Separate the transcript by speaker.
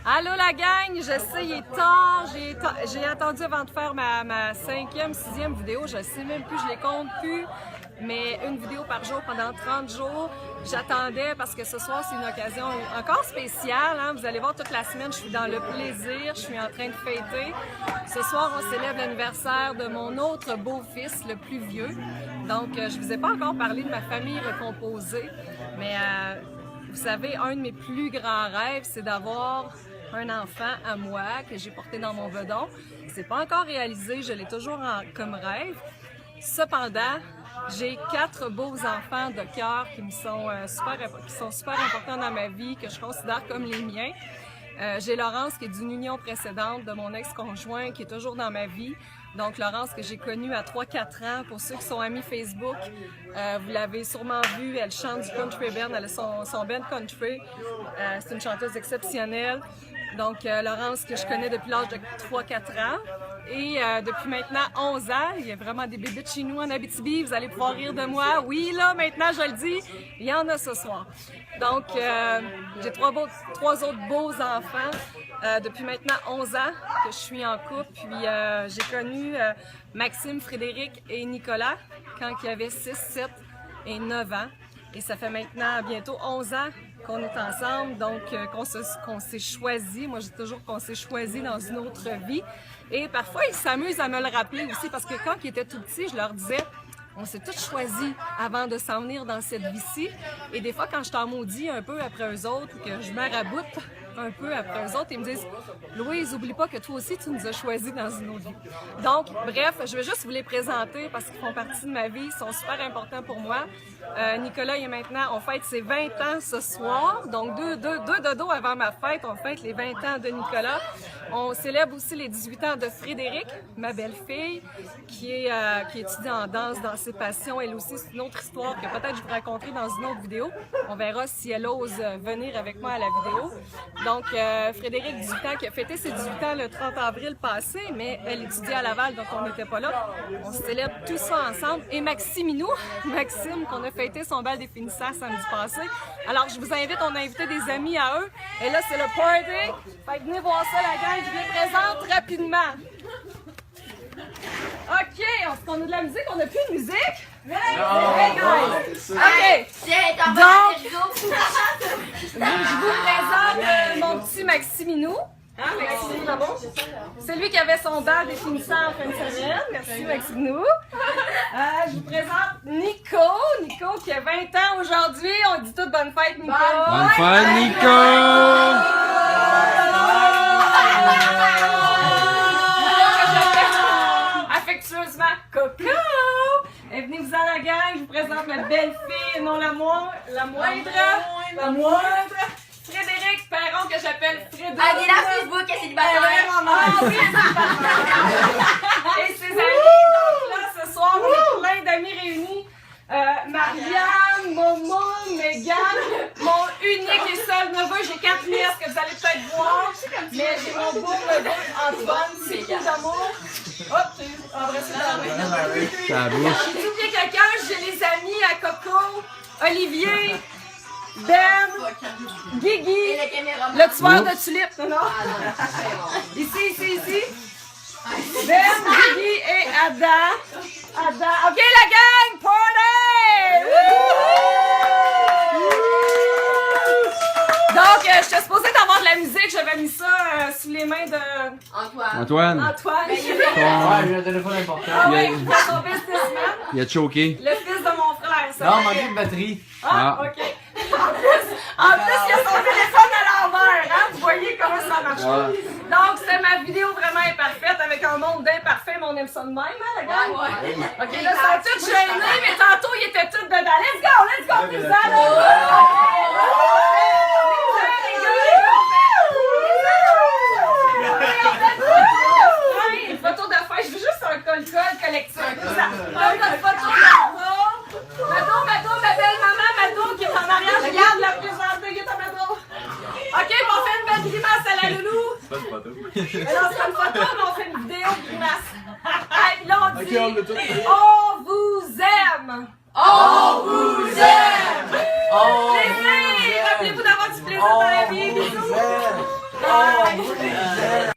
Speaker 1: Allô la gang, je sais il est tard, j'ai attendu avant de faire ma 5e, 6e vidéo, je sais même plus, je les compte plus, mais une vidéo par jour pendant 30 jours, j'attendais parce que ce soir c'est une occasion encore spéciale, hein? Vous allez voir toute la semaine, je suis dans le plaisir, je suis en train de fêter. Ce soir on célèbre l'anniversaire de mon autre beau-fils, le plus vieux, donc je vous ai pas encore parlé de ma famille recomposée, mais vous savez, un de mes plus grands rêves, c'est d'avoir un enfant à moi que j'ai porté dans mon bedon. C'est pas encore réalisé, je l'ai toujours comme rêve. Cependant, j'ai 4 beaux enfants de cœur qui sont super importants dans ma vie, que je considère comme les miens. J'ai Laurence qui est d'une union précédente de mon ex-conjoint qui est toujours dans ma vie. Donc Laurence que j'ai connue à 3-4 ans. Pour ceux qui sont amis Facebook, vous l'avez sûrement vue, elle chante du country band, elle a son band country. C'est une chanteuse exceptionnelle. Donc Laurence que je connais depuis l'âge de 3-4 ans. Et depuis maintenant 11 ans, il y a vraiment des bébés de chez nous en Abitibi, vous allez pouvoir rire de moi. Oui, là, maintenant je le dis, il y en a ce soir. Donc, j'ai 3 autres beaux enfants depuis maintenant 11 ans que je suis en couple. Puis j'ai connu Maxime, Frédéric et Nicolas quand ils avaient 6, 7 et 9 ans. Et ça fait maintenant bientôt 11 ans qu'on est ensemble, donc qu'on s'est choisi. Moi, je dis toujours qu'on s'est choisi dans une autre vie. Et parfois, ils s'amusent à me le rappeler aussi parce que quand ils étaient tout petits, je leur disais on s'est tous choisis avant de s'en venir dans cette vie-ci. Et des fois, quand je t'en maudis un peu après eux autres ou que je me raboute un peu après eux autres, ils me disent « Louise, oublie pas que toi aussi, tu nous as choisis dans une autre vie. » Donc, bref, je vais juste vous les présenter parce qu'ils font partie de ma vie, ils sont super importants pour moi. Nicolas, il est maintenant, on fête ses 20 ans ce soir. Donc, deux dodos avant ma fête, on fête les 20 ans de Nicolas. On célèbre aussi les 18 ans de Frédéric, ma belle-fille, qui étudie en danse dans ses passions. Elle aussi, c'est une autre histoire que peut-être je vous raconterai dans une autre vidéo. On verra si elle ose venir avec moi à la vidéo. Donc, Frédéric, 18 ans, qui a fêté ses 18 ans le 30 avril passé, mais elle étudiait à Laval, donc on n'était pas là. On célèbre tout ça ensemble. Et Maxime, qu'on a fêté son bal des finissants samedi passé. Alors, je vous invite, on a invité des amis à eux. Et là, c'est le party. Fait que venez voir ça, la gang. Je les présente rapidement. OK, on a de la musique, on n'a plus de musique? Hey guys! OK! Donc, je vous présente mon petit Maximinou. Hein, Maximinou d'abord? C'est lui qui avait son bal des finissants en fin de semaine. Merci, Maximinou. Je vous présente Nico qui a 20 ans aujourd'hui. On dit toute bonne fête, Nico!
Speaker 2: Bonne fête, Nico!
Speaker 1: Affectueusement, Coco! Et venez-vous-en la gang, je vous présente ma belle-fille, non la moindre. Frédéric Perron, que j'appelle Frédéric.
Speaker 3: Ah, il est là Facebook, elle est célibataire.
Speaker 1: Et ses amis, donc là, ce soir, on est plein d'amis réunis. Marianne, Momo, Megan, mon unique et seul neveu, j'ai 4 nièces que vous allez peut-être voir, mais j'ai mon beau neveu Antoine, c'est tout d'amour. Hop, j'ai embrassé dans la main. J'ai oublié quelqu'un, j'ai les amis à Coco, Olivier, Ben, Guigui, le tueur de tulipes, non? Ici. Ben, Guigui et Ada. OK, la gang, party! Donc, j'étais supposée d'avoir de la musique, j'avais mis ça sous les mains de
Speaker 2: Antoine.
Speaker 1: Il
Speaker 4: Ouais, j'ai un téléphone important.
Speaker 1: son businessman,
Speaker 2: Il a choqué.
Speaker 1: le fils de mon frère. Ça.
Speaker 4: Non, manqué de batterie.
Speaker 1: Ah, OK. En plus, il a son téléphone à l'envers, hein? Vous voyez comment ça marche.
Speaker 2: Ouais.
Speaker 1: Donc, c'est ma vidéo vraiment imparfaite avec un monde d'imparfait, mais on aime ça de même, hein, la gang? OK, là, ça a tout gêné, mais tantôt, ils étaient tous dedans. Let's go, plus une photo de fête, je veux juste un col-col collectif. Une photo de Mado, ma belle maman, Mado, qui est en arrière, je regarde la présenter, qui est à Mado. OK, on fait une belle grimace à la loulou. C'est pas une photo. Alors, c'est une photo, mais on fait une vidéo grimace. Et là, on dit, on vous aime. On vous aime. Plaisir. Rappelez-vous d'avoir du plaisir dans la vie. Bisous.
Speaker 4: Bye!